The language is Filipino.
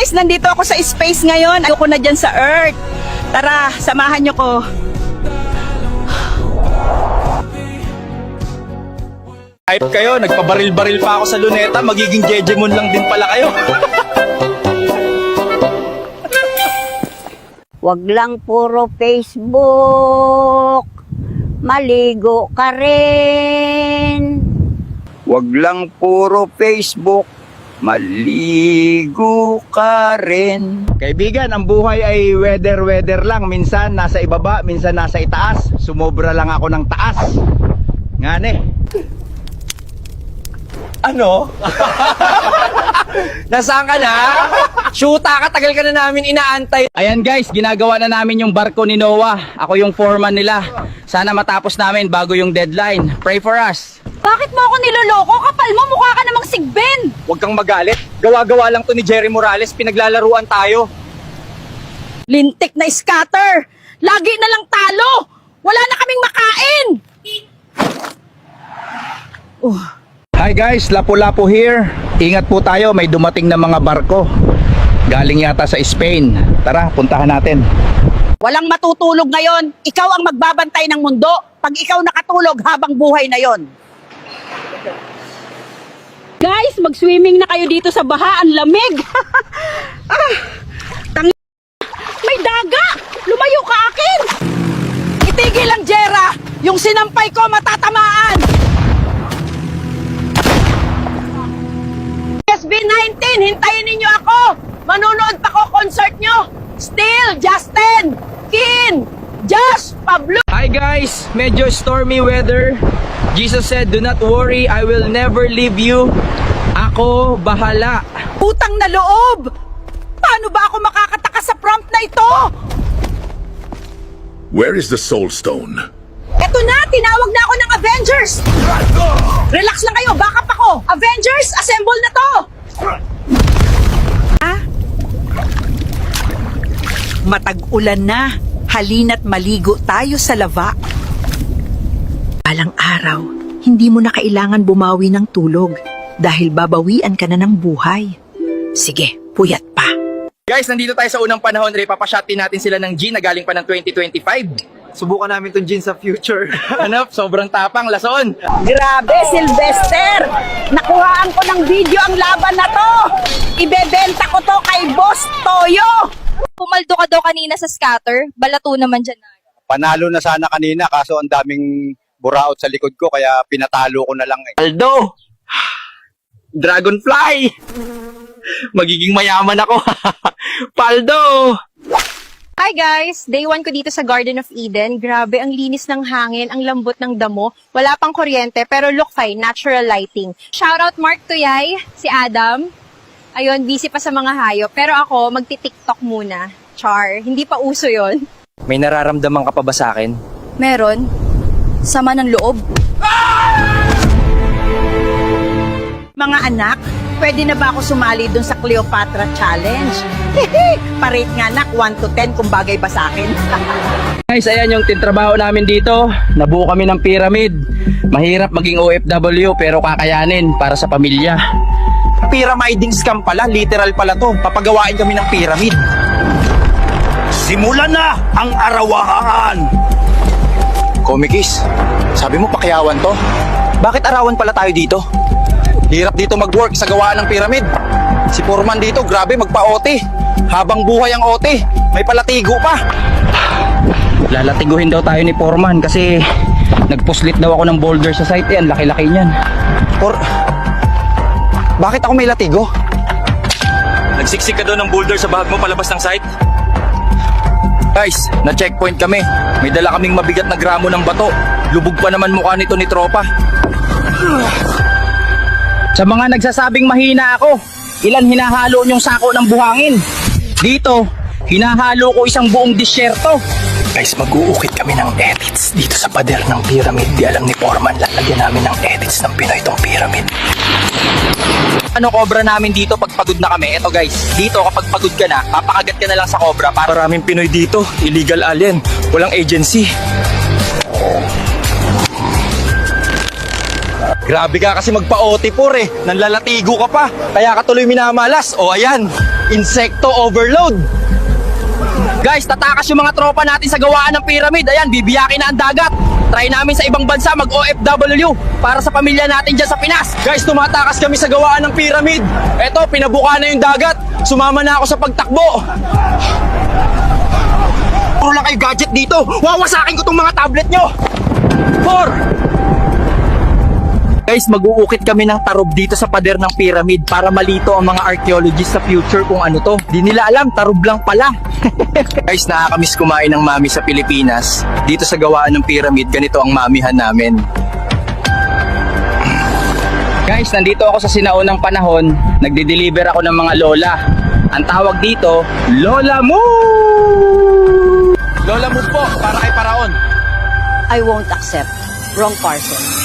guys, nandito ako sa space ngayon. Ayoko na dyan sa Earth. Tara, samahan nyo ko. Hype kayo, nagpabaril-baril pa ako sa luneta, magiging Jejemon lang din pala kayo. Wag lang puro Facebook, maligo ka rin. Wag lang puro Facebook, maligo ka rin. Kaibigan, ang buhay ay weather lang. Minsan nasa ibaba, minsan nasa itaas. Sumobra lang ako ng taas. Ngane. Ano? Nasaan ka na? Shoota ka, tagal ka na namin inaantay. Ayan guys, ginagawa na namin yung barko ni Noah. Ako yung foreman nila. Sana matapos namin bago yung deadline. Pray for us. Bakit mo ako niloloko? Kapal mo, mukha ka namang sigben. Huwag kang magalit. Gawa-gawa lang to ni Jerry Morales. Pinaglalaruan tayo. Lintik na scatter. Lagi na lang talo. Wala na kaming makain. Hi guys, Lapu-Lapu here. Ingat po tayo, may dumating na mga barko. Galing yata sa Spain. Tara, puntahan natin. Walang matutulog ngayon. Ikaw ang magbabantay ng mundo. Pag ikaw nakatulog habang buhay na yon. Guys, mag-swimming na kayo dito sa baha. Ang lamig. May daga. Lumayo ka akin. Itigil lang, Jera. Yung sinampay ko matatamaan. SB19, hintayin ninyo ako. Manonood pa ko concert nyo. Still, Justin, Kin, Josh, Pablo. Hi guys, medyo stormy weather. Jesus said, do not worry, I will never leave you. Ako bahala. Utang na loob. Paano ba ako makakataka sa prompt na ito? Where is the Soul Stone? Eto na, tinawag na ako ng Avengers. Relax lang kayo, backup ako. Avengers, assemble na to. Matag-ulan na. Halina't maligo tayo sa lava. Balang araw, hindi mo na kailangan bumawi ng tulog dahil babawian ka na ng buhay. Sige, puyat pa. Guys, nandito tayo sa unang panahon. Papashotin natin sila ng G na galing pa ng 2025. Subukan namin tong jeans sa future. Ano? Sobrang tapang, lason. Grabe, Sylvester! Nakuhaan ko ng video ang laban na to! Ibebenta ko to kay Boss Toyo! Pumaldo ka daw kanina sa scatter, balato naman dyan na. Panalo na sana kanina kaso ang daming buraot sa likod ko kaya pinatalo ko na lang eh. Aldo! Dragonfly! Magiging mayaman ako. Paldo! Hi guys! Day 1 ko dito sa Garden of Eden. Grabe, ang linis ng hangin, ang lambot ng damo. Wala pang kuryente, pero look fine, natural lighting. Shoutout Mark Tuyay, si Adam. Ayun, busy pa sa mga hayop. Pero ako, magti-TikTok muna. Char, hindi pa uso yon. May nararamdaman ka pa ba sa akin? Meron. Sama ng loob. Mga anak, pwede na ba ako sumali dun sa Cleopatra Challenge? Parate nga anak, 1 to 10 kung bagay ba sa akin. Guys, ayan yung tintrabaho namin dito. Nabuo kami ng pyramid. Mahirap maging OFW pero kakayanin para sa pamilya. Pyramiding scam pala, literal pala to. Papagawain kami ng pyramid. Simulan na ang arawahan! Komikis, sabi mo pakiyawan to? Bakit arawan pala tayo dito? Hirap dito mag-work sa gawaan ng pyramid. Si Foreman dito, grabe magpa-OT. Habang buhay ang OT, may palatigo pa. Lalatiguhin daw tayo ni Foreman kasi nagpuslit daw ako ng boulder sa site. Yan, laki-laki niyan. Bakit ako may latigo? Nagsiksik ka daw ng boulder sa bahag mo palabas ng site? Guys, na-checkpoint kami. May dala kaming mabigat na gramo ng bato. Lubog pa naman mukha nito ni tropa. Sa mga nagsasabing mahina ako, ilan hinahalo niyong sako ng buhangin? Dito, hinahalo ko isang buong disyerto. Guys, mag-uukit kami ng edits dito sa pader ng pyramid. Di alam ni Foreman, lalagyan namin ng edits ng Pinoy itong pyramid. Ano cobra namin dito pag pagod na kami? Eto guys, dito kapag pagod ka na, papakagat ka na lang sa cobra. Maraming Pinoy dito, illegal alien, walang agency. Grabe ka kasi magpa-OT por eh. Nanlalatigo ka pa. Kaya ka tuloy minamalas. O ayan, Insekto overload! Guys, tatakas yung mga tropa natin sa gawaan ng pyramid. Ayan, bibiyakin na ang dagat. Try namin sa ibang bansa mag-OFW para sa pamilya natin dyan sa Pinas. Guys, tumatakas kami sa gawaan ng pyramid. Eto, pinabuka na yung dagat. Sumama na ako sa pagtakbo. Puro lang kayo gadget dito. Wawasakin ko tong mga tablet nyo. 4! Guys, mag-uukit kami ng tarob dito sa pader ng pyramid para malito ang mga archaeologists sa future kung ano to. Di nila alam, tarob lang pala. Guys, nakakamiss kumain ng mami sa Pilipinas. Dito sa gawaan ng pyramid, ganito ang mamihan namin. Guys, nandito ako sa sinaunang panahon. Nagde-deliver ako ng mga lola. Ang tawag dito, Lola Move! Lola Move po, para kay Paraon. I won't accept. Wrong parcel.